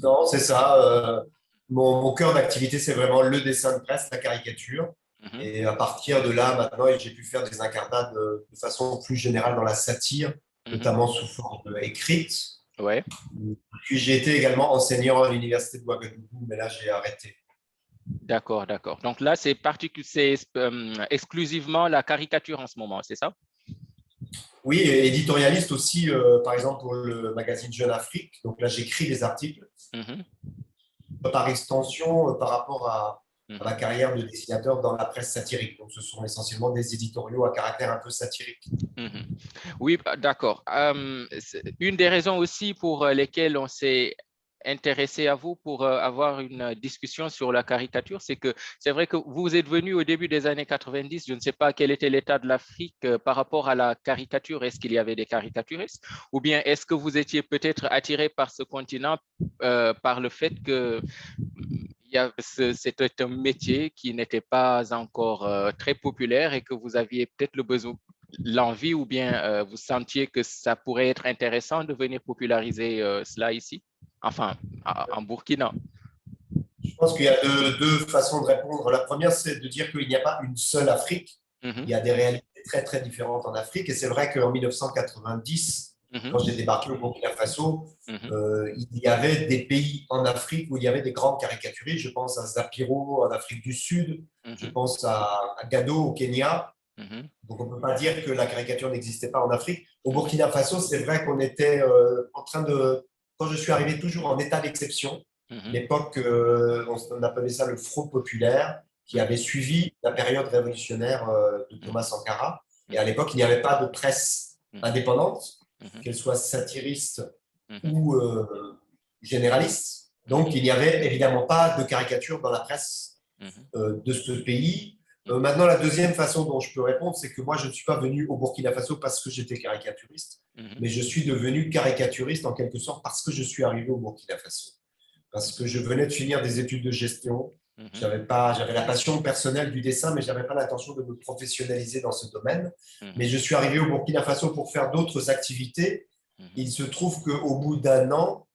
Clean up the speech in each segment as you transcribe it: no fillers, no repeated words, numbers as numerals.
Non, c'est ça. Mon cœur d'activité, c'est vraiment le dessin de presse, la caricature. Mhm, Et à partir de là, maintenant, j'ai pu faire des incarnades de façon plus générale dans la satire, mhm. notamment sous forme écrite. Ouais, Puis j'ai été également enseignant à l'université de Ouagadougou, mais là, j'ai arrêté. d'accord, d'accord. Donc là, c'est exclusivement la caricature en ce moment, c'est ça? Oui, et éditorialiste aussi, par exemple, pour le magazine Jeune Afrique. Donc là, j'écris des articles Mhm, par extension par rapport à ma mhm, carrière de dessinateur dans la presse satirique. Donc, ce sont essentiellement des éditoriaux à caractère un peu satirique. mhm. Oui, d'accord. Une des raisons aussi pour lesquelles on s'est intéressé à vous pour avoir une discussion sur la caricature, c'est que c'est vrai que vous êtes venu au début des années 90. Je ne sais pas quel était l'état de l'Afrique par rapport à la caricature. Est-ce qu'il y avait des caricaturistes? Ou bien est-ce que vous étiez peut-être attiré par ce continent par le fait que c'était un métier qui n'était pas encore très populaire et que vous aviez peut-être le besoin, l'envie ou bien vous sentiez que ça pourrait être intéressant de venir populariser cela ici, enfin en Burkina. Je pense qu'il y a deux façons de répondre. La première, c'est de dire qu'il n'y a pas une seule Afrique. Il y Mhm, a des réalités très, très différentes en Afrique. Et c'est vrai qu'en 1990, quand j'ai mhm, débarqué au Burkina Faso, mhm, il y avait des pays en Afrique où il y avait des grandes caricaturistes. Je pense à Zapiro en Afrique du Sud. Je mhm, pense à Gado au Kenya. mhm, Donc, on ne peut pas dire que la caricature n'existait pas en Afrique. Au mhm, Burkina Faso, c'est vrai qu'on était en train de. Quand je suis arrivé, toujours en état d'exception, mhm, l'époque, on appelait ça le Front populaire, qui avait mhm, suivi la période révolutionnaire de mhm, Thomas Sankara. Et à mhm, l'époque, il n'y avait pas de presse mhm, indépendante, mhm, qu'elle soit satiriste mhm, ou généraliste. Donc, mhm, il n'y avait évidemment pas de caricature dans la presse mhm, de ce pays. mhm, Maintenant, la deuxième façon dont je peux répondre, c'est que moi, je ne suis pas venu au Burkina Faso parce que j'étais caricaturiste, mhm, mais je suis devenu caricaturiste en quelque sorte parce que je suis arrivé au Burkina Faso. Parce que je venais de finir des études de gestion. mhm, J'avais la passion personnelle du dessin, mais je n'avais pas l'intention de me professionnaliser dans ce domaine. Mais mhm, je suis arrivé au Burkina Faso pour faire d'autres activités. mhm, Il se trouve qu'au bout d'un an,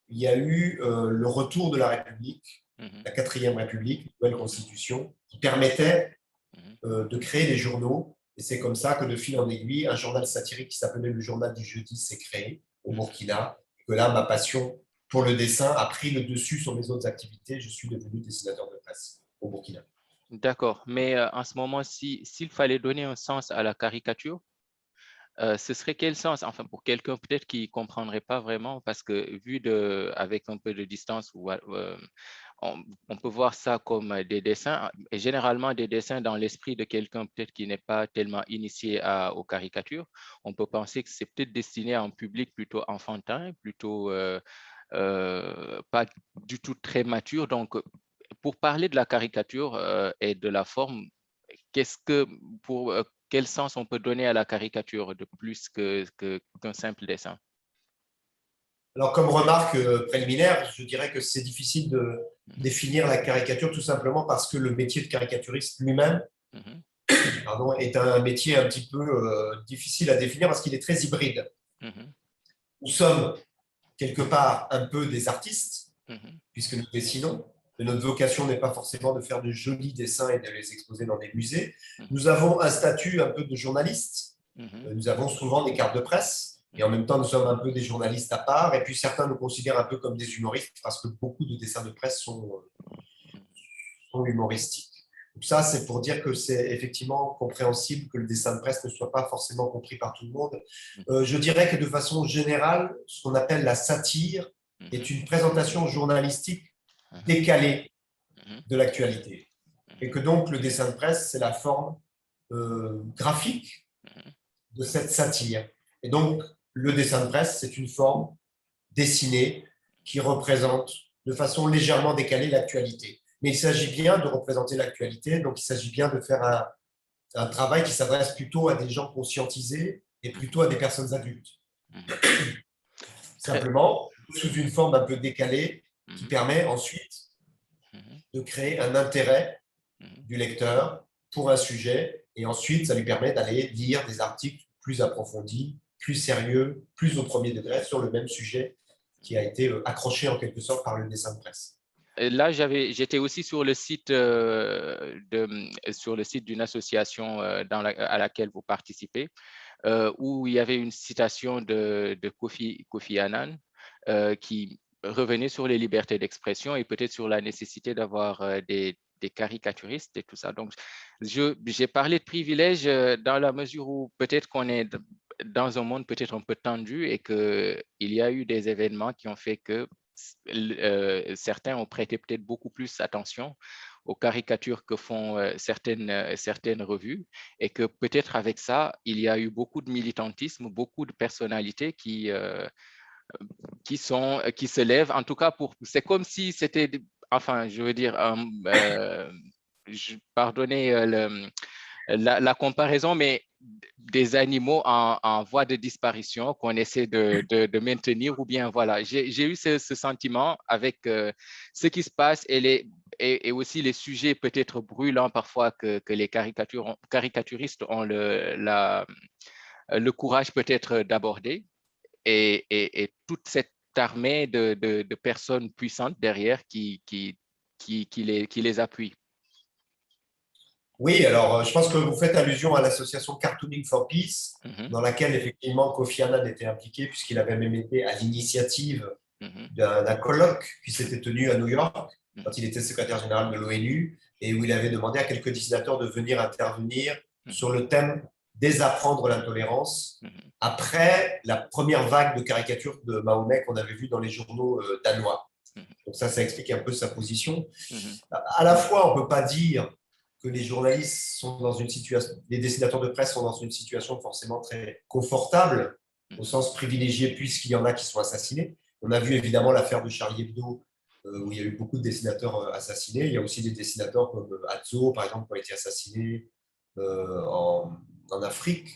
il y a eu le retour de la République, mhm, la quatrième République, nouvelle mhm, constitution, qui permettait mhm, de créer des journaux. Et c'est comme ça que de fil en aiguille, un journal satirique qui s'appelait le Journal du Jeudi s'est créé au mhm. Burkina. Et que là, ma passion pour le dessin a pris le dessus sur mes autres activités. Je suis devenu dessinateur de presse au Burkina. D'accord, mais en ce moment, s'il fallait donner un sens à la caricature, ce serait quel sens? Enfin, pour quelqu'un peut-être qui ne comprendrait pas vraiment, parce que avec un peu de distance, on peut voir ça comme des dessins, et généralement des dessins dans l'esprit de quelqu'un peut-être qui n'est pas tellement initié aux caricatures. On peut penser que c'est peut-être destiné à un public plutôt enfantin, plutôt pas du tout très mature. Donc, pour parler de la caricature et de la forme, qu'est-ce que, pour quel sens on peut donner à la caricature de plus qu'un simple dessin? Alors, comme remarque préliminaire, je dirais que c'est difficile de Mhm, définir la caricature tout simplement parce que le métier de caricaturiste lui-même, mhm, pardon, est un métier un petit peu difficile à définir parce qu'il est très hybride. mhm, Nous sommes quelque part un peu des artistes, mhm, puisque nous dessinons. Mais notre vocation n'est pas forcément de faire de jolis dessins et de les exposer dans des musées. mhm, Nous avons un statut un peu de journaliste. mhm, Nous avons souvent des cartes de presse. Et en mhm, même temps, nous sommes un peu des journalistes à part. Et puis certains nous considèrent un peu comme des humoristes parce que beaucoup de dessins de presse sont humoristiques. Donc ça, c'est pour dire que c'est effectivement compréhensible que le dessin de presse ne soit pas forcément compris par tout le monde. mhm, Je dirais que de façon générale, ce qu'on appelle la satire est mhm, une présentation journalistique mhm, décalée mhm, de l'actualité. Et mhm, que donc le dessin de presse, c'est la forme graphique mhm, de cette satire. Et donc le dessin de presse, c'est une forme dessinée qui représente de façon légèrement décalée l'actualité. Mais il s'agit bien de représenter l'actualité, donc il s'agit bien de faire un travail qui s'adresse plutôt à des gens conscientisés et mhm, plutôt à des personnes adultes. mhm. Très. Simplement, sous une forme un peu décalée qui Mhm, permet ensuite mhm, de créer un intérêt mhm, du lecteur pour un sujet et ensuite ça lui permet d'aller lire des articles plus approfondis, plus sérieux, plus au premier degré sur le même sujet qui a été accroché en quelque sorte par le dessin de presse. Là, j'étais aussi sur le site, d'une association à laquelle vous participez, où il y avait une citation de Kofi Annan qui revenait sur les libertés d'expression et peut-être sur la nécessité d'avoir des caricaturistes et tout ça. Donc, j'ai parlé de privilège dans la mesure où peut-être qu'on est dans un monde peut-être un peu tendu et qu'il y a eu des événements qui ont fait que certains ont prêté peut-être beaucoup plus attention aux caricatures que font certaines revues et que peut-être avec ça, il y a eu beaucoup de militantisme, beaucoup de personnalités qui se lèvent. En tout cas, c'est comme si c'était, enfin, je veux dire, pardonnez la comparaison, mais des animaux en voie de disparition qu'on essaie de maintenir, ou bien voilà, j'ai eu ce sentiment avec ce qui se passe et aussi les sujets peut-être brûlants parfois que les caricaturistes ont le courage peut-être d'aborder et toute cette armée de personnes puissantes derrière qui les appuient. Oui, alors je pense que vous faites allusion à l'association Cartooning for Peace, Mhm, dans laquelle effectivement Kofi Annan était impliqué, puisqu'il avait même été à l'initiative mhm, d'un colloque qui s'était tenu à New York mhm, quand il était secrétaire général de l'ONU, et où il avait demandé à quelques dessinateurs de venir intervenir sur mhm, le thème Désapprendre l'intolérance, mhm, après la première vague de caricatures de Mahomet qu'on avait vue dans les journaux danois. Donc ça explique un peu sa position. mhm, À la fois, on ne peut pas dire que les journalistes sont dans une situation, les dessinateurs de presse sont dans une situation forcément très confortable, au mhm, sens privilégié, puisqu'il y en a qui sont assassinés. On a vu évidemment l'affaire de Charlie Hebdo, où il y a eu beaucoup de dessinateurs assassinés. Il y a aussi des dessinateurs comme Atzo, par exemple, qui ont été assassinés en Afrique.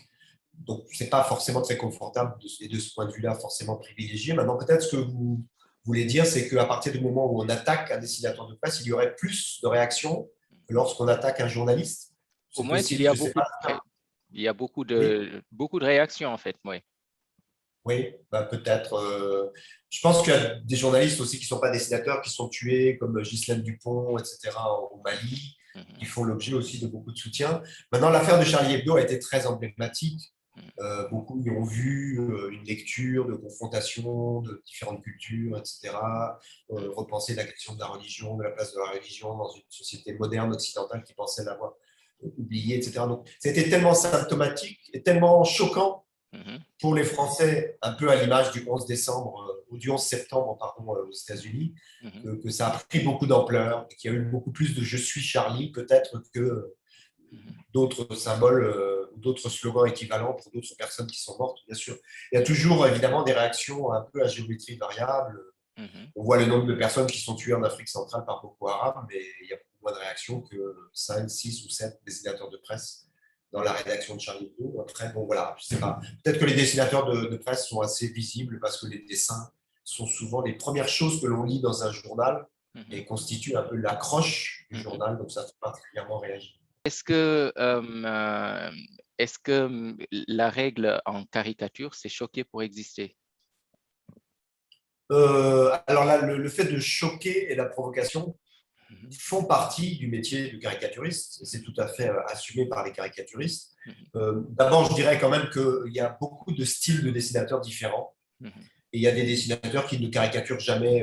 Donc, ce n'est pas forcément très confortable et de ce point de vue-là, forcément privilégié. Maintenant, peut-être ce que vous voulez dire, c'est qu'à partir du moment où on attaque un dessinateur de presse, il y aurait plus de réactions que lorsqu'on attaque un journaliste. Au C'est moins, il possible, y a je ne sais beaucoup pas. il y a Oui, beaucoup de réactions, en fait, oui. oui, bah peut-être. Je pense qu'il y a des journalistes aussi qui ne sont pas dessinateurs, qui sont tués, comme Ghislaine Dupont, etc., au Mali, qui Mhm, font l'objet aussi de beaucoup de soutien. Maintenant, l'affaire de Charlie Hebdo a été très emblématique. mhm, Beaucoup y ont vu une lecture de confrontation de différentes cultures, etc. Repenser la question de la religion, de la place de la religion dans une société moderne occidentale qui pensait l'avoir oubliée, etc. Donc, c'était tellement symptomatique et tellement choquant mhm, pour les Français, un peu à l'image du 11 décembre ou du 11 septembre pardon, aux États-Unis, mhm, que ça a pris beaucoup d'ampleur, qu'il y a eu beaucoup plus de Je suis Charlie peut-être que mhm, d'autres symboles, d'autres slogans équivalents pour d'autres personnes qui sont mortes, bien sûr. Il y a toujours évidemment des réactions un peu à géométrie variable. mhm. On voit le nombre de personnes qui sont tuées en Afrique centrale par Boko Haram, mais il y a beaucoup moins de réactions que 5, 6 ou 7 dessinateurs de presse dans la rédaction de Charlie Hebdo. Après, bon voilà, je sais pas. Peut-être que les dessinateurs de presse sont assez visibles parce que les dessins sont souvent les premières choses que l'on lit dans un journal Mhm, et constituent un peu l'accroche du mhm. journal, donc ça fait particulièrement réagir. Est-ce que la règle en caricature, c'est choquer pour exister? Alors là, le fait de choquer et la provocation Mhm, font partie du métier de caricaturiste. C'est tout à fait assumé par les caricaturistes. mhm, D'abord, je dirais quand même qu'il y a beaucoup de styles de dessinateurs différents. mhm, Et il y a des dessinateurs qui ne caricaturent jamais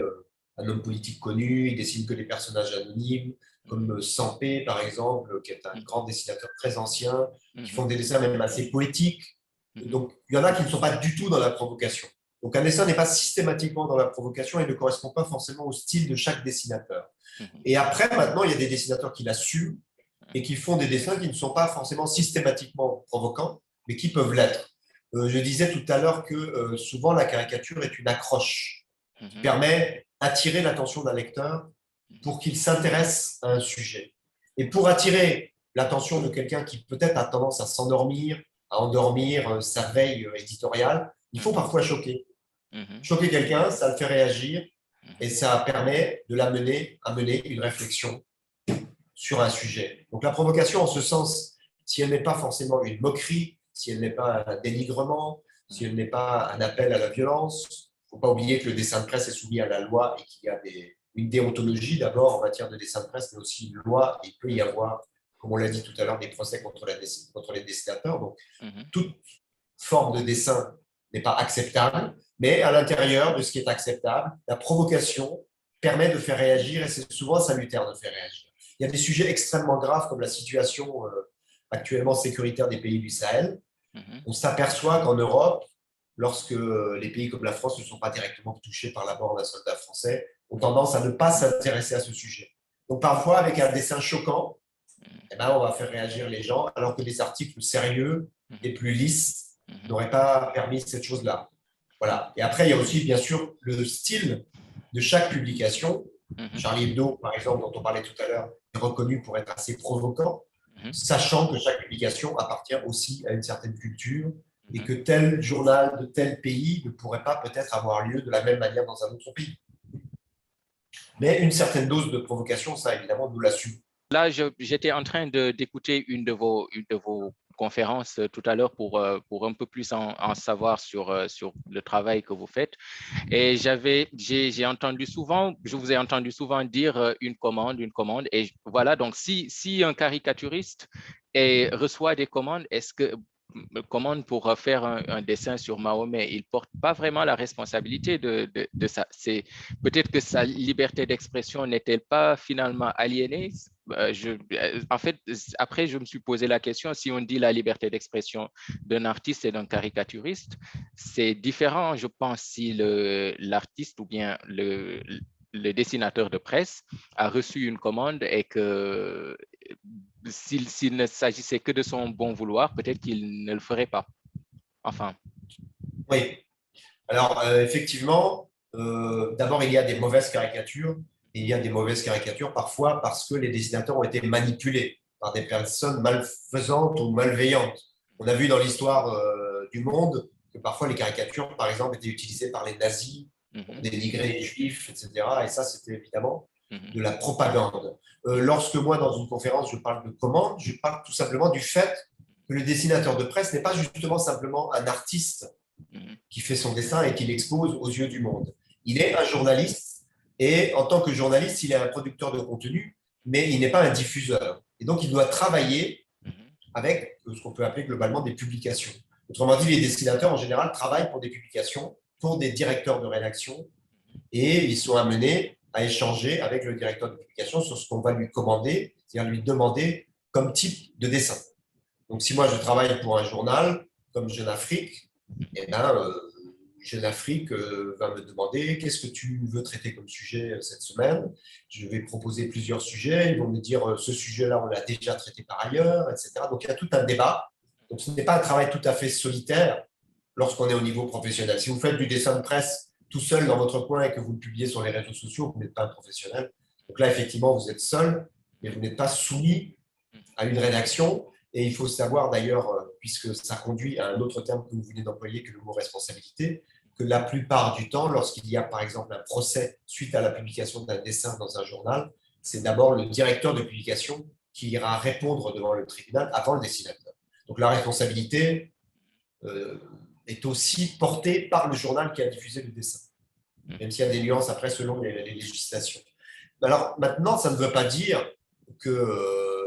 un homme politique connu, ils dessinent que des personnages anonymes, mhm, comme Sampé, par exemple, qui est un grand dessinateur très ancien, qui mhm, font des dessins même assez poétiques. mhm, Donc, il y en a qui ne sont pas du tout dans la provocation. Donc, un dessin n'est pas systématiquement dans la provocation et ne correspond pas forcément au style de chaque dessinateur. mhm, Et après, maintenant, il y a des dessinateurs qui l'assument et qui font des dessins qui ne sont pas forcément systématiquement provocants, mais qui peuvent l'être. Je disais tout à l'heure que souvent la caricature est une accroche qui mhm, permet d'attirer l'attention d'un lecteur mhm, pour qu'il s'intéresse à un sujet. Et pour attirer l'attention de quelqu'un qui peut-être a tendance à s'endormir, à endormir sa veille éditoriale, il faut mhm, parfois choquer. mhm, Choquer quelqu'un, ça le fait réagir et mhm, ça permet de l'amener à mener une réflexion sur un sujet. Donc la provocation, en ce sens, si elle n'est pas forcément une moquerie, si elle n'est pas un dénigrement, si elle n'est pas un appel à la violence, faut pas oublier que le dessin de presse est soumis à la loi et qu'il y a une déontologie d'abord en matière de dessin de presse, mais aussi une loi. Il peut y avoir, comme on l'a dit tout à l'heure, des procès contre les dessinateurs. Donc, toute forme de dessin n'est pas acceptable, mais à l'intérieur de ce qui est acceptable, la provocation permet de faire réagir et c'est souvent salutaire de faire réagir. Il y a des sujets extrêmement graves comme la situation actuellement sécuritaire des pays du Sahel. On s'aperçoit qu'en Europe, lorsque les pays comme la France ne sont pas directement touchés par la mort d'un soldat français, ont tendance à ne pas s'intéresser à ce sujet. Donc parfois, avec un dessin choquant, eh ben, on va faire réagir les gens, alors que des articles sérieux et plus lisses n'auraient pas permis cette chose-là. Voilà. Et après, il y a aussi, bien sûr, le style de chaque publication. Charlie Hebdo, par exemple, dont on parlait tout à l'heure, est reconnu pour être assez provoquant, sachant que chaque publication appartient aussi à une certaine culture et que tel journal de tel pays ne pourrait pas peut-être avoir lieu de la même manière dans un autre pays. Mais une certaine dose de provocation, ça, évidemment, nous l'assumons. Là, j'étais en train d'écouter une de vos conférences tout à l'heure pour un peu plus en savoir sur le travail que vous faites. Et j'ai entendu souvent, je vous ai entendu souvent dire une commande. Et voilà, donc si un caricaturiste reçoit des commandes, commande pour faire un dessin sur Mahomet, il ne porte pas vraiment la responsabilité de ça. Peut-être que sa liberté d'expression n'est-elle pas finalement aliénée. En fait, après, je me suis posé la question, si on dit la liberté d'expression d'un artiste et d'un caricaturiste, c'est différent, je pense, si l'artiste ou bien le dessinateur de presse a reçu une commande et que s'il ne s'agissait que de son bon vouloir, peut-être qu'il ne le ferait pas. Enfin. Oui. Alors, effectivement, d'abord, il y a des mauvaises caricatures. Et il y a des mauvaises caricatures parfois parce que les dessinateurs ont été manipulés par des personnes malfaisantes ou malveillantes. On a vu dans l'histoire du monde que parfois les caricatures, par exemple, étaient utilisées par les nazis pour dénigrer les juifs, etc. Et ça, c'était évidemment de la propagande. Lorsque moi, dans une conférence, je parle de commande, je parle tout simplement du fait que le dessinateur de presse n'est pas justement simplement un artiste qui fait son dessin et qui l'expose aux yeux du monde. Il est un journaliste et en tant que journaliste, il est un producteur de contenu, mais il n'est pas un diffuseur. Et donc, il doit travailler avec ce qu'on peut appeler globalement des publications. Autrement dit, les dessinateurs, en général, travaillent pour des publications, pour des directeurs de rédaction, et ils sont amenés à échanger avec le directeur de publication sur ce qu'on va lui commander, c'est-à-dire lui demander comme type de dessin. Donc, si moi, je travaille pour un journal comme Jeune Afrique, eh bien, Jeune Afrique va me demander qu'est-ce que tu veux traiter comme sujet cette semaine. Je vais proposer plusieurs sujets. Ils vont me dire ce sujet-là, on l'a déjà traité par ailleurs, etc. Donc, il y a tout un débat. Donc, ce n'est pas un travail tout à fait solitaire lorsqu'on est au niveau professionnel. Si vous faites du dessin de presse tout seul dans votre coin et que vous le publiez sur les réseaux sociaux, vous n'êtes pas un professionnel. Donc là, effectivement, vous êtes seul, mais vous n'êtes pas soumis à une rédaction. Et il faut savoir d'ailleurs, puisque ça conduit à un autre terme que vous venez d'employer, que le mot responsabilité, que la plupart du temps, lorsqu'il y a par exemple un procès suite à la publication d'un dessin dans un journal, c'est d'abord le directeur de publication qui ira répondre devant le tribunal avant le dessinateur. Donc la responsabilité est aussi portée par le journal qui a diffusé le dessin, même s'il y a des nuances après selon les législations. Alors maintenant, ça ne veut pas dire que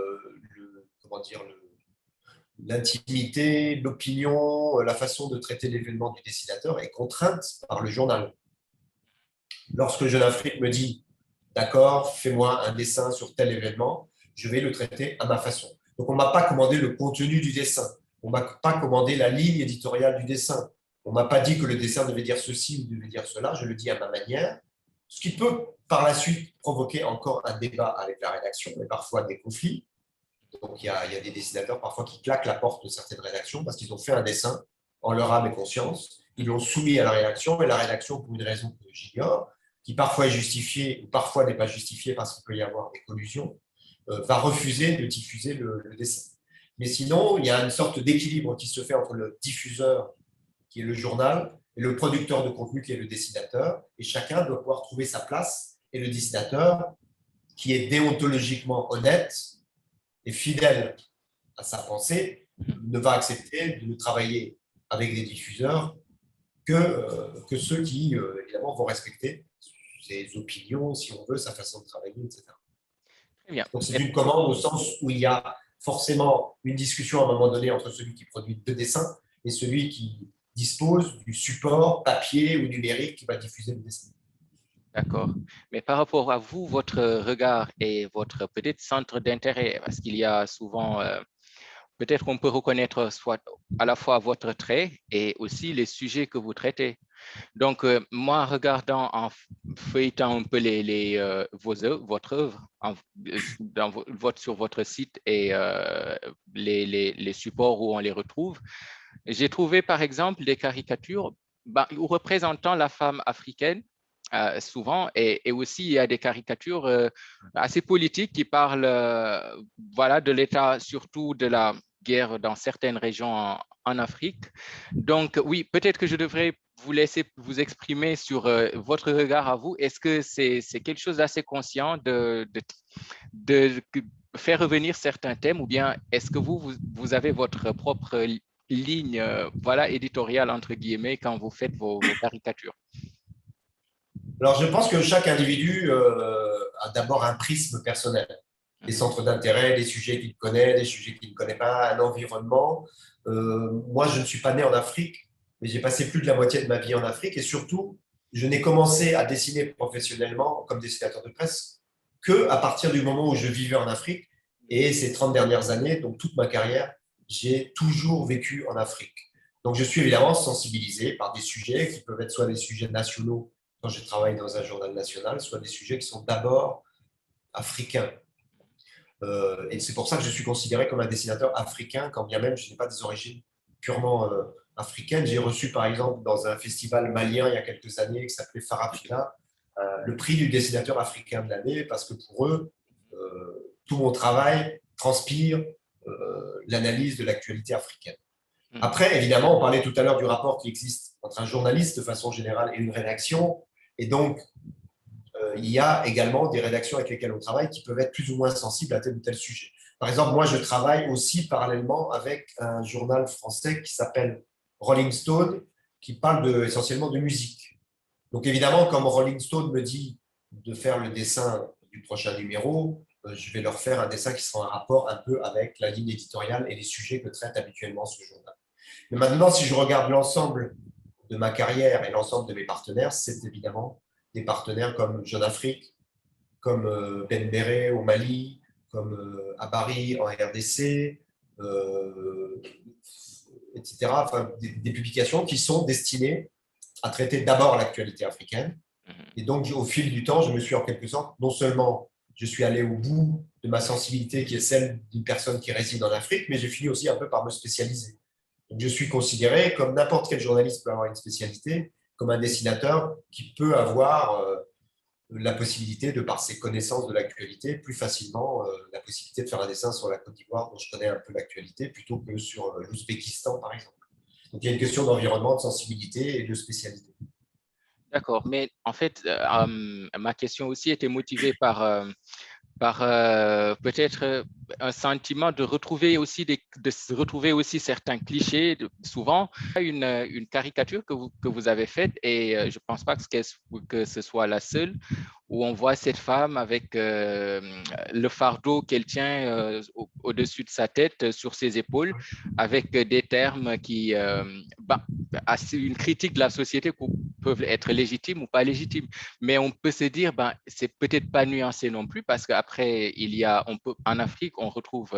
l'intimité, l'opinion, la façon de traiter l'événement du dessinateur est contrainte par le journal. Lorsque Jeune Afrique me dit « D'accord, fais-moi un dessin sur tel événement », je vais le traiter à ma façon. Donc, on ne m'a pas commandé le contenu du dessin. On ne m'a pas commandé la ligne éditoriale du dessin. On ne m'a pas dit que le dessin devait dire ceci ou devait dire cela. Je le dis à ma manière. Ce qui peut, par la suite, provoquer encore un débat avec la rédaction et parfois des conflits. Donc, il y a des dessinateurs parfois qui claquent la porte de certaines rédactions parce qu'ils ont fait un dessin en leur âme et conscience. Ils l'ont soumis à la rédaction et la rédaction, pour une raison que j'ignore, qui parfois est justifiée ou parfois n'est pas justifiée parce qu'il peut y avoir des collusions, va refuser de diffuser le dessin. Mais sinon, il y a une sorte d'équilibre qui se fait entre le diffuseur, qui est le journal, et le producteur de contenu, qui est le dessinateur. Et chacun doit pouvoir trouver sa place. Et le dessinateur, qui est déontologiquement honnête, et fidèle à sa pensée, ne va accepter de travailler avec des diffuseurs que ceux qui, évidemment, vont respecter ses opinions, si on veut, sa façon de travailler, etc. Très bien. Donc, c'est une commande au sens où il y a forcément une discussion à un moment donné entre celui qui produit le dessin et celui qui dispose du support papier ou numérique qui va diffuser le dessin. D'accord. Mais par rapport à vous, votre regard et votre peut-être centre d'intérêt, parce qu'il y a souvent, peut-être qu'on peut reconnaître soit à la fois votre trait et aussi les sujets que vous traitez. Donc, moi, regardant en feuilletant un peu votre œuvre sur votre site et les supports où on les retrouve, j'ai trouvé par exemple des caricatures représentant la femme africaine. Souvent, et aussi il y a des caricatures assez politiques qui parlent voilà, de l'état, surtout de la guerre dans certaines régions en Afrique. Donc oui, peut-être que je devrais vous laisser vous exprimer sur votre regard à vous. Est-ce que c'est quelque chose d'assez conscient de faire revenir certains thèmes, ou bien est-ce que vous avez votre propre ligne voilà, éditoriale, entre guillemets, quand vous faites vos caricatures? Alors, je pense que chaque individu a d'abord un prisme personnel, des centres d'intérêt, des sujets qu'il connaît, des sujets qu'il ne connaît pas, un environnement. Moi, je ne suis pas né en Afrique, mais j'ai passé plus de la moitié de ma vie en Afrique et surtout, je n'ai commencé à dessiner professionnellement comme dessinateur de presse que à partir du moment où je vivais en Afrique. Et ces 30 dernières années, donc toute ma carrière, j'ai toujours vécu en Afrique. Donc, je suis évidemment sensibilisé par des sujets qui peuvent être soit des sujets nationaux quand je travaille dans un journal national, soit des sujets qui sont d'abord africains. Et c'est pour ça que je suis considéré comme un dessinateur africain, quand bien même je n'ai pas des origines purement africaines. J'ai reçu, par exemple, dans un festival malien il y a quelques années qui s'appelait Farafina, le prix du dessinateur africain de l'année, parce que pour eux, tout mon travail transpire l'analyse de l'actualité africaine. Après, évidemment, on parlait tout à l'heure du rapport qui existe entre un journaliste de façon générale et une rédaction. Et donc, il y a également des rédactions avec lesquelles on travaille qui peuvent être plus ou moins sensibles à tel ou tel sujet. Par exemple, moi, je travaille aussi parallèlement avec un journal français qui s'appelle Rolling Stone, qui parle essentiellement de musique. Donc, évidemment, comme Rolling Stone me dit de faire le dessin du prochain numéro, je vais leur faire un dessin qui sera en rapport un peu avec la ligne éditoriale et les sujets que traite habituellement ce journal. Mais maintenant, si je regarde l'ensemble de ma carrière et l'ensemble de mes partenaires, c'est évidemment des partenaires comme Jeune Afrique, comme Ben Béré au Mali, comme Abari en RDC, etc. Enfin, des publications qui sont destinées à traiter d'abord l'actualité africaine. Et donc, au fil du temps, je me suis en quelque sorte, non seulement je suis allé au bout de ma sensibilité qui est celle d'une personne qui réside en Afrique, mais j'ai fini aussi un peu par me spécialiser. Donc, je suis considéré comme n'importe quel journaliste peut avoir une spécialité, comme un dessinateur qui peut avoir la possibilité, de par ses connaissances de l'actualité, plus facilement la possibilité de faire un dessin sur la Côte d'Ivoire, dont je connais un peu l'actualité, plutôt que sur l'Ouzbékistan, par exemple. Donc, il y a une question d'environnement, de sensibilité et de spécialité. D'accord, mais en fait, ma question aussi était motivée par peut-être un sentiment de retrouver aussi, de se retrouver aussi certains clichés. Souvent, une caricature que vous avez faite, et je ne pense pas que ce soit la seule, où on voit cette femme avec le fardeau qu'elle tient au-dessus de sa tête, sur ses épaules, avec des termes qui, une critique de la société qui peuvent être légitimes ou pas légitimes. Mais on peut se dire, c'est peut-être pas nuancé non plus, parce qu'après, en Afrique, on retrouve,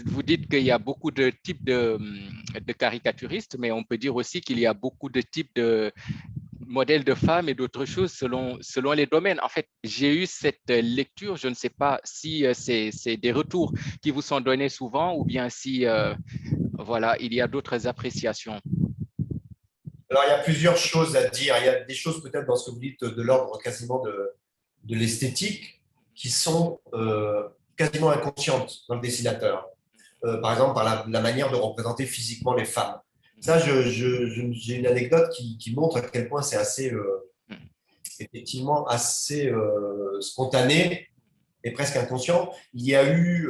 vous dites qu'il y a beaucoup de types de caricaturistes, mais on peut dire aussi qu'il y a beaucoup de types de modèles de femmes et d'autres choses selon les domaines. En fait, j'ai eu cette lecture, je ne sais pas si c'est des retours qui vous sont donnés souvent, ou bien si, voilà, il y a d'autres appréciations. Alors, il y a plusieurs choses à dire. Il y a des choses peut-être dans ce que vous dites de l'ordre quasiment de l'esthétique qui sont quasiment inconscientes dans le dessinateur. Par exemple, par la manière de représenter physiquement les femmes. Ça, j'ai une anecdote qui montre à quel point c'est assez, effectivement, assez spontané et presque inconscient. Il y a eu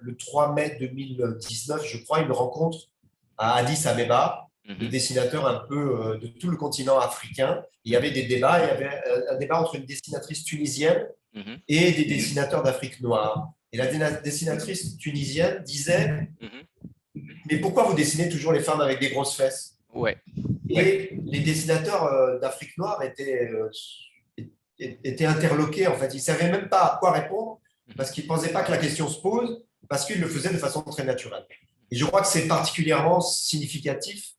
le 3 mai 2019, je crois, une rencontre à Addis Abeba de Mhm. dessinateurs un peu de tout le continent africain. Il y avait des débats, il y avait un débat entre une dessinatrice tunisienne Mhm. et des dessinateurs d'Afrique noire. Et la dessinatrice tunisienne disait: Mhm. mais pourquoi vous dessinez toujours les femmes avec des grosses fesses? Ouais. Et les dessinateurs d'Afrique noire étaient interloqués, en fait. Ils ne savaient même pas à quoi répondre Mhm. parce qu'ils ne pensaient pas que la question se pose, parce qu'ils le faisaient de façon très naturelle. Et je crois que c'est particulièrement significatif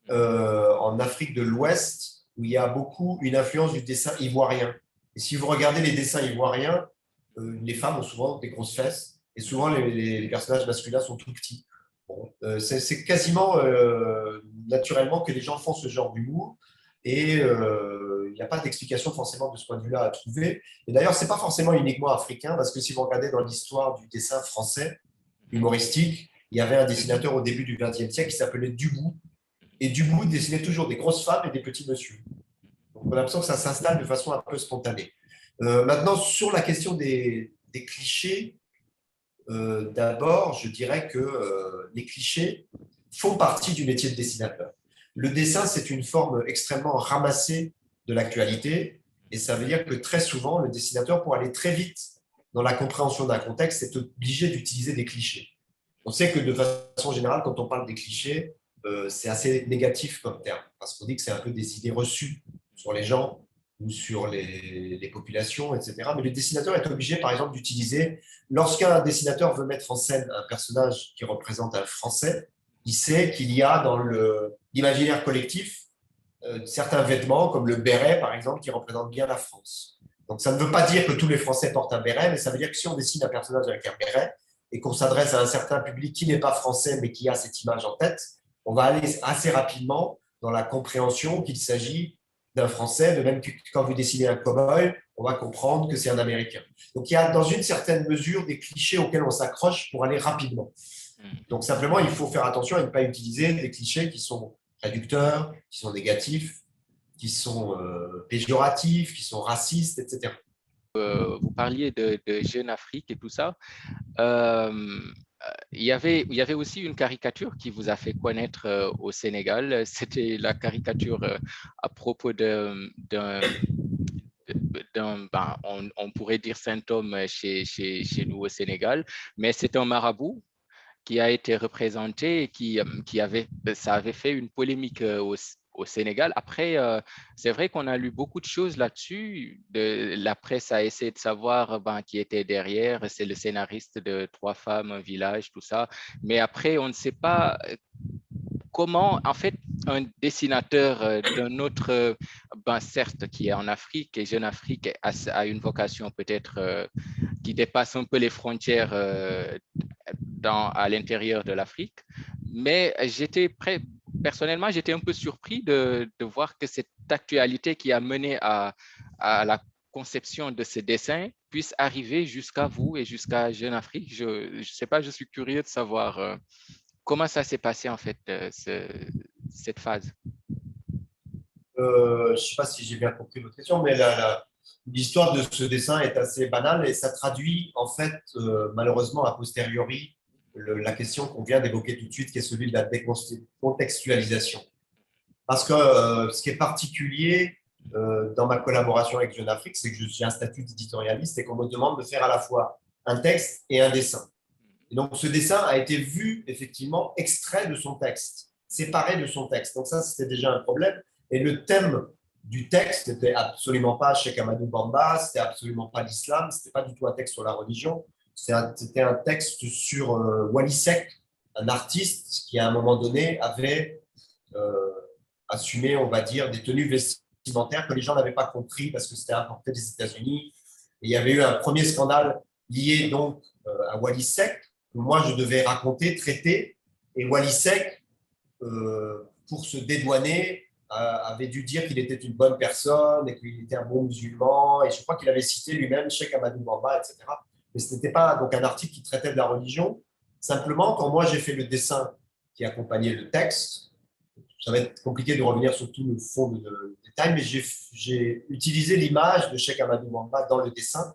en Afrique de l'Ouest, où il y a beaucoup une influence du dessin ivoirien. Et si vous regardez les dessins ivoiriens, les femmes ont souvent des grosses fesses, et souvent les personnages masculins sont tout petits. Bon, c'est quasiment naturellement que les gens font ce genre d'humour, et il n'y a pas d'explication forcément de ce point de vue-là à trouver. Et d'ailleurs, ce n'est pas forcément uniquement africain, parce que si vous regardez dans l'histoire du dessin français humoristique, il y avait un dessinateur au début du XXe siècle qui s'appelait Dubout, et Dubout dessinait toujours des grosses femmes et des petits monsieur. Donc, on a l'impression que ça s'installe de façon un peu spontanée. Maintenant, sur la question des clichés, d'abord, je dirais que les clichés font partie du métier de dessinateur. Le dessin, c'est une forme extrêmement ramassée de l'actualité, et ça veut dire que très souvent, le dessinateur, pour aller très vite dans la compréhension d'un contexte, est obligé d'utiliser des clichés. On sait que de façon générale, quand on parle des clichés, c'est assez négatif comme terme, parce qu'on dit que c'est un peu des idées reçues sur les gens ou sur les populations, etc. Mais le dessinateur est obligé, par exemple, d'utiliser, lorsqu'un dessinateur veut mettre en scène un personnage qui représente un Français, il sait qu'il y a dans l'imaginaire collectif certains vêtements, comme le béret, par exemple, qui représentent bien la France. Donc, ça ne veut pas dire que tous les Français portent un béret, mais ça veut dire que si on dessine un personnage avec un béret et qu'on s'adresse à un certain public qui n'est pas français, mais qui a cette image en tête, on va aller assez rapidement dans la compréhension qu'il s'agit d'un Français, de même que quand vous dessinez un cow-boy, on va comprendre que c'est un Américain. Donc, il y a dans une certaine mesure des clichés auxquels on s'accroche pour aller rapidement. Donc, simplement, il faut faire attention à ne pas utiliser des clichés qui sont réducteurs, qui sont négatifs, qui sont péjoratifs, qui sont racistes, etc. Vous parliez de Jeune Afrique et tout ça. Euh, il y avait aussi une caricature qui vous a fait connaître au Sénégal. C'était la caricature à propos on pourrait dire saint homme chez nous au Sénégal, mais c'est un marabout qui a été représenté et ça avait fait une polémique au Sénégal. Après, c'est vrai qu'on a lu beaucoup de choses là-dessus. La presse a essayé de savoir qui était derrière. C'est le scénariste de Trois femmes, un village, tout ça. Mais après, on ne sait pas comment, en fait, un dessinateur d'un autre, certes, qui est en Afrique, et Jeune Afrique, a une vocation peut-être qui dépasse un peu les frontières à l'intérieur de l'Afrique. Mais personnellement, j'étais un peu surpris de voir que cette actualité qui a mené à la conception de ce dessin puisse arriver jusqu'à vous et jusqu'à Jeune Afrique. Je ne sais pas, je suis curieux de savoir comment ça s'est passé en fait, cette phase. Je ne sais pas si j'ai bien compris votre question, mais l'histoire de ce dessin est assez banale et ça traduit en fait malheureusement a posteriori la question qu'on vient d'évoquer tout de suite, qui est celui de la décontextualisation. Parce que ce qui est particulier dans ma collaboration avec Jeune Afrique, c'est que je suis un statut d'éditorialiste et qu'on me demande de faire à la fois un texte et un dessin. Et donc ce dessin a été vu effectivement extrait de son texte, séparé de son texte. Donc ça, c'était déjà un problème. Et le thème du texte n'était absolument pas Cheikh Amadou Bamba, c'était absolument pas l'islam, c'était pas du tout un texte sur la religion, c'était un texte sur Wally Seck, un artiste qui à un moment donné avait euh, assumé, on va dire, des tenues vestimentaires que les gens n'avaient pas compris parce que c'était importé des États-Unis. Et il y avait eu un premier scandale lié donc à Wally Seck, que moi je devais raconter, traiter, et Wally Seck, pour se dédouaner, avait dû dire qu'il était une bonne personne et qu'il était un bon musulman, et je crois qu'il avait cité lui-même Cheikh Amadou Bamba, etc. Mais ce n'était pas donc un article qui traitait de la religion. Simplement, quand moi j'ai fait le dessin qui accompagnait le texte, ça va être compliqué de revenir sur tout le fond de détail, mais j'ai utilisé l'image de Cheikh Amadou Bamba dans le dessin,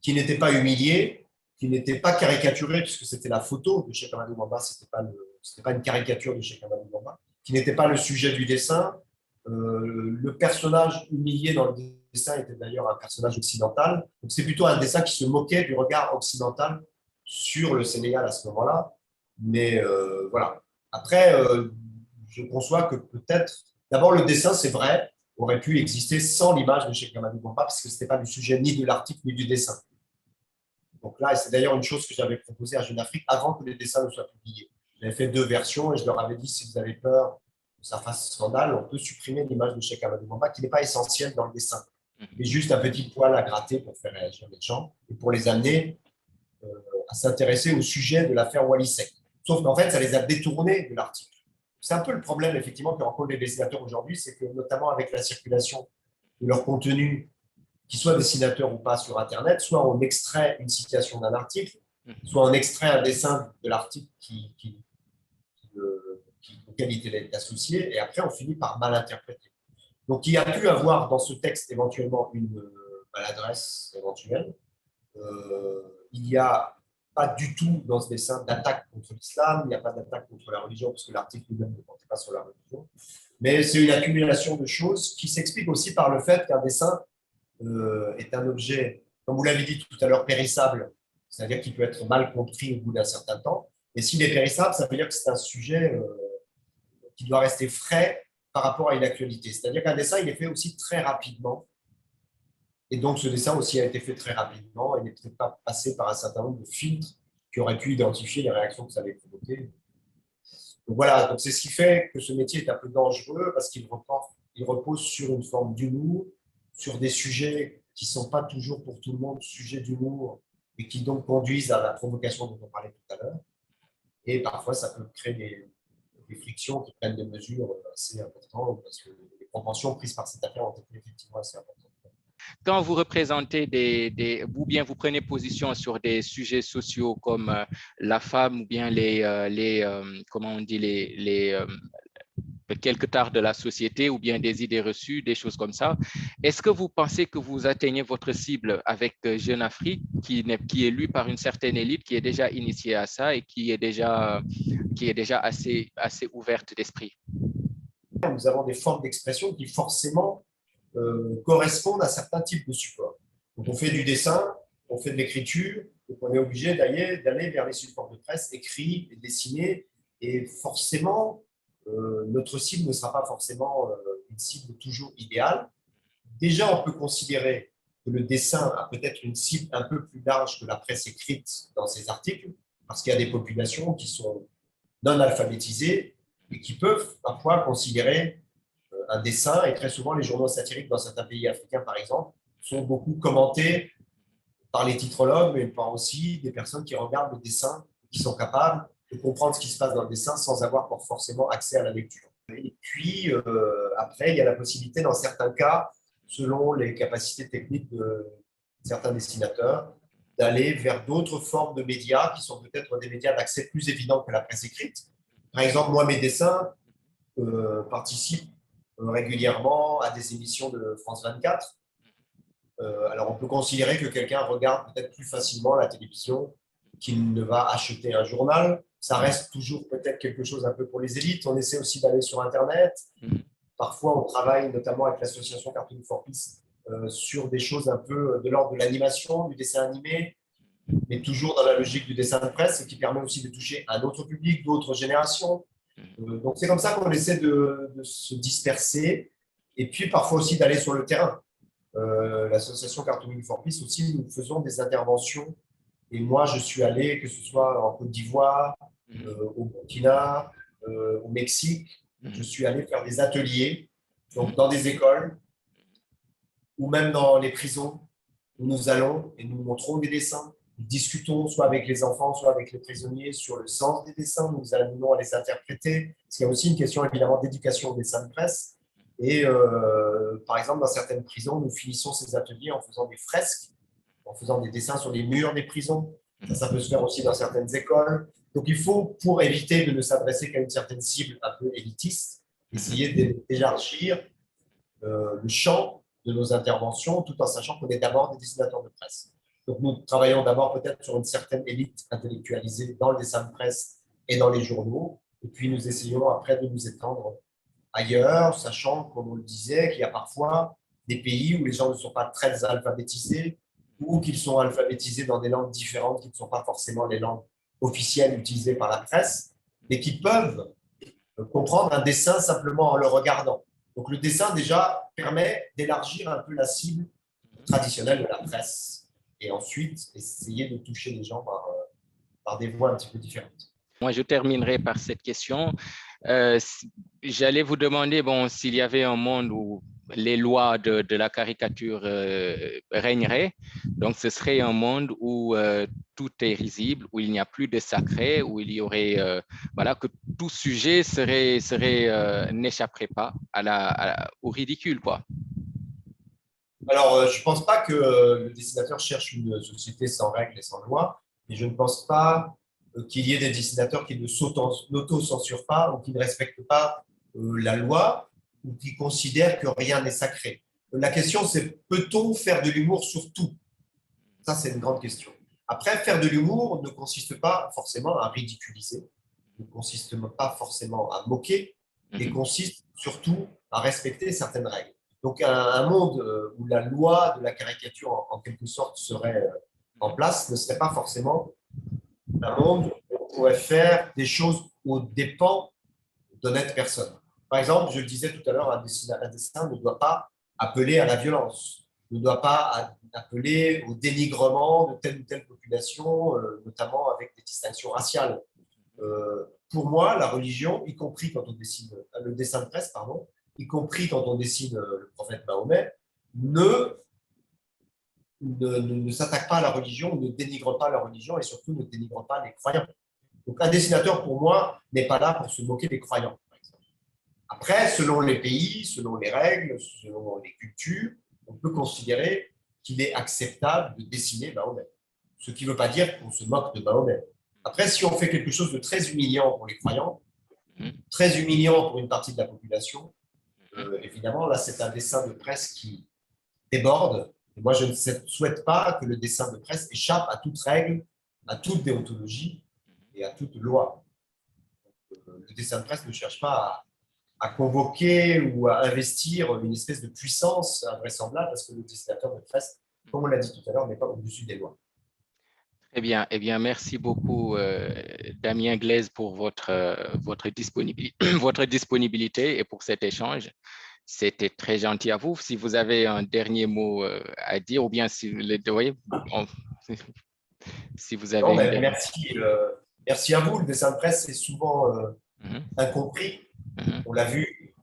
qui n'était pas humilié, qui n'était pas caricaturé, puisque c'était la photo de Cheikh Amadou Bamba, ce n'était pas une caricature de Cheikh Amadou Bamba. qui n'était pas le sujet du dessin. Le personnage humilié dans le dessin était d'ailleurs un personnage occidental. Donc c'est plutôt un dessin qui se moquait du regard occidental sur le Sénégal à ce moment-là. Mais voilà. Après, je conçois que peut-être, d'abord le dessin, c'est vrai, aurait pu exister sans l'image de Cheikh Amadou Bamba, parce que ce n'était pas du sujet ni de l'article ni du dessin. Donc là, et c'est d'ailleurs une chose que j'avais proposée à Jeune Afrique avant que les dessins ne soient publiés. J'avais fait 2 versions et je leur avais dit, si vous avez peur que ça fasse scandale, on peut supprimer l'image de Cheikh Amadou Bamba, qui n'est pas essentielle dans le dessin, mais juste un petit poil à gratter pour faire réagir les gens et pour les amener à s'intéresser au sujet de l'affaire Wally Seck. Sauf qu'en fait, ça les a détournés de l'article. C'est un peu le problème, effectivement, que rencontrent les dessinateurs aujourd'hui, c'est que notamment avec la circulation de leur contenu, qu'ils soient dessinateurs ou pas sur Internet, soit on extrait une citation d'un article, soit on extrait un dessin de l'article auquel il est associé, et après on finit par mal interpréter. Donc il y a pu avoir dans ce texte éventuellement une maladresse éventuelle. Il n'y a pas du tout dans ce dessin d'attaque contre l'islam, il n'y a pas d'attaque contre la religion, parce que l'article lui-même ne portait pas sur la religion. Mais c'est une accumulation de choses qui s'explique aussi par le fait qu'un dessin est un objet, comme vous l'avez dit tout à l'heure, périssable, c'est-à-dire qu'il peut être mal compris au bout d'un certain temps. Et s'il est périssable, ça veut dire que c'est un sujet qui doit rester frais par rapport à une actualité. C'est-à-dire qu'un dessin, il est fait aussi très rapidement. Et donc, ce dessin aussi a été fait très rapidement. Il n'est peut-être pas passé par un certain nombre de filtres qui auraient pu identifier les réactions que ça avait provoquées. Donc voilà, donc c'est ce qui fait que ce métier est un peu dangereux parce qu'il repose sur une forme d'humour, sur des sujets qui ne sont pas toujours pour tout le monde sujets d'humour et qui donc conduisent à la provocation dont on parlait tout à l'heure. Et parfois, ça peut créer des frictions qui prennent des mesures assez importantes parce que les conventions prises par cette affaire ont été effectivement assez importantes. Quand vous représentez ou bien vous prenez position sur des sujets sociaux comme la femme ou bien comment on dit, quelques tares de la société ou bien des idées reçues, des choses comme ça. Est-ce que vous pensez que vous atteignez votre cible avec Jeune Afrique, qui est lu par une certaine élite, qui est déjà initiée à ça et qui est déjà assez ouverte d'esprit? Nous avons des formes d'expression qui forcément correspondent à certains types de supports. Donc on fait du dessin, on fait de l'écriture, donc on est obligé d'aller vers les supports de presse écrits et dessinés, et forcément, notre cible ne sera pas forcément une cible toujours idéale. Déjà, on peut considérer que le dessin a peut-être une cible un peu plus large que la presse écrite dans ses articles, parce qu'il y a des populations qui sont non alphabétisées et qui peuvent parfois considérer un dessin, et très souvent les journaux satiriques dans certains pays africains, par exemple, sont beaucoup commentés par les titrologues, mais par aussi des personnes qui regardent le dessin, qui sont capables de comprendre ce qui se passe dans le dessin sans avoir forcément accès à la lecture. Et puis, après, il y a la possibilité, dans certains cas, selon les capacités techniques de certains dessinateurs, d'aller vers d'autres formes de médias qui sont peut-être des médias d'accès plus évident que la presse écrite. Par exemple, moi, mes dessins participent régulièrement à des émissions de France 24. Alors, on peut considérer que quelqu'un regarde peut-être plus facilement la télévision qu'il ne va acheter un journal. Ça reste toujours peut-être quelque chose un peu pour les élites. On essaie aussi d'aller sur Internet. Parfois, on travaille notamment avec l'association Cartoon for Peace sur des choses un peu de l'ordre de l'animation, du dessin animé, mais toujours dans la logique du dessin de presse, et qui permet aussi de toucher un autre public, d'autres générations. Donc, c'est comme ça qu'on essaie de se disperser, et puis parfois aussi d'aller sur le terrain. L'association Cartooning for Peace aussi, nous faisons des interventions, et moi je suis allé, que ce soit en Côte d'Ivoire, au Burkina, au Mexique, je suis allé faire des ateliers, donc dans des écoles ou même dans les prisons, où nous allons et nous montrons des dessins. Nous discutons soit avec les enfants, soit avec les prisonniers sur le sens des dessins. Nous allons à les interpréter. Parce qu'il y a aussi une question évidemment d'éducation au dessin de presse. Et par exemple, dans certaines prisons, nous finissons ces ateliers en faisant des fresques, en faisant des dessins sur les murs des prisons. Ça peut se faire aussi dans certaines écoles. Donc il faut, pour éviter de ne s'adresser qu'à une certaine cible un peu élitiste, essayer d'élargir le champ de nos interventions, tout en sachant qu'on est d'abord des dessinateurs de presse. Donc nous travaillons d'abord peut-être sur une certaine élite intellectualisée dans le dessin de presse et dans les journaux, Et puis, nous essayons après de nous étendre ailleurs, sachant, comme on le disait, qu'il y a parfois des pays où les gens ne sont pas très alphabétisés ou qu'ils sont alphabétisés dans des langues différentes qui ne sont pas forcément les langues officielles utilisées par la presse, mais qui peuvent comprendre un dessin simplement en le regardant. Donc le dessin déjà permet d'élargir un peu la cible traditionnelle de la presse et ensuite essayer de toucher les gens par des voies un petit peu différentes. Moi, je terminerai par cette question. J'allais vous demander, bon, s'il y avait un monde où les lois de la caricature régneraient, donc ce serait un monde où tout est risible, où il n'y a plus de sacré, où il y aurait, voilà, que tout sujet n'échapperait pas au ridicule, quoi. Alors, je ne pense pas que le dessinateur cherche une société sans règles et sans lois, et je ne pense pas qu'il y ait des dessinateurs qui ne s'auto-censurent pas ou qui ne respectent pas la loi ou qui considèrent que rien n'est sacré. La question, c'est peut-on faire de l'humour sur tout? Ça, c'est une grande question. Après, faire de l'humour ne consiste pas forcément à ridiculiser, ne consiste pas forcément à moquer, et consiste surtout à respecter certaines règles. Donc, un monde où la loi de la caricature, en quelque sorte, serait en place, ne serait pas forcément un monde où on pourrait faire des choses aux dépens d'honnêtes personnes. Par exemple, je le disais tout à l'heure, un dessin ne doit pas appeler à la violence, ne doit pas appeler au dénigrement de telle ou telle population, notamment avec des distinctions raciales. Pour moi, la religion, y compris quand on dessine le dessin de presse, pardon, y compris quand on dessine le prophète Mahomet, ne s'attaque pas à la religion, ne dénigre pas la religion et surtout ne dénigre pas les croyants. Donc un dessinateur, pour moi, n'est pas là pour se moquer des croyants. Après, selon les pays, selon les règles, selon les cultures, on peut considérer qu'il est acceptable de dessiner Mahomet. Ce qui ne veut pas dire qu'on se moque de Mahomet. Après, si on fait quelque chose de très humiliant pour les croyants, très humiliant pour une partie de la population, évidemment, là, c'est un dessin de presse qui déborde. Et moi, je ne souhaite pas que le dessin de presse échappe à toute règle, à toute déontologie et à toute loi. Le dessin de presse ne cherche pas à convoquer ou à investir une espèce de puissance invraisemblable parce que le dessinateur de presse, comme on l'a dit tout à l'heure, n'est pas au-dessus des lois. Eh bien, merci beaucoup, Damien Glaise, pour votre disponibilité et pour cet échange. C'était très gentil à vous. Si vous avez un dernier mot à dire, ou bien si vous avez... Non, mais merci à vous. Le dessin de presse, c'est souvent incompris. On l'a vu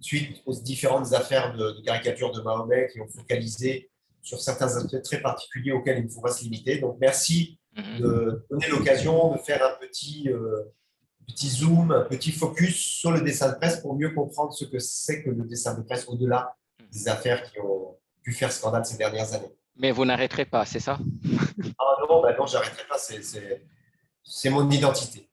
suite aux différentes affaires de caricature de Mahomet qui ont focalisé sur certains aspects très particuliers auxquels il ne faut pas se limiter. Donc, merci de donner l'occasion de faire un petit zoom, un petit focus sur le dessin de presse pour mieux comprendre ce que c'est que le dessin de presse au-delà des affaires qui ont pu faire scandale ces dernières années. Mais vous n'arrêterez pas, c'est ça? Ah non, non, j'arrêterai pas, c'est mon identité.